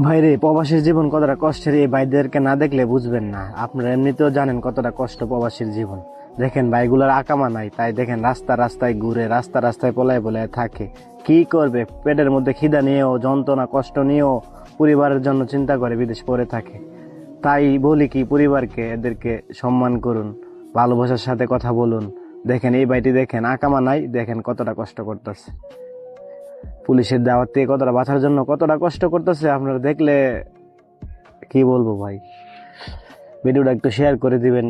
ভাইরে, প্রবাসীর জীবন কতটা কষ্টের এই ভাইদেরকে না দেখলে বুঝবেন না। আপনারা এমনিতেও জানেন কতটা কষ্ট প্রবাসীর জীবন। দেখেন ভাইগুলোর আকামা নাই, তাই দেখেন রাস্তা রাস্তায় ঘুরে, রাস্তা রাস্তায় পলায় পলায় থাকে। কি করবে, পেটের মধ্যে খিদা নিয়েও, যন্ত্রণা কষ্ট নিয়েও পরিবারের জন্য চিন্তা করে বিদেশ পড়ে থাকে। তাই বলি কি, পরিবারকে এদেরকে সম্মান করুন, ভালোবাসার সাথে কথা বলুন। দেখেন এই ভাইটি, দেখেন আকামা নাই, দেখেন কতটা কষ্ট করতেছে, পুলিশের দাওয়াত থেকে কতটা বাঁচার জন্য কতটা কষ্ট করতেছে। আপনারা দেখলে কি বলবো ভাই। ভিডিওটা একটু শেয়ার করে দিবেন।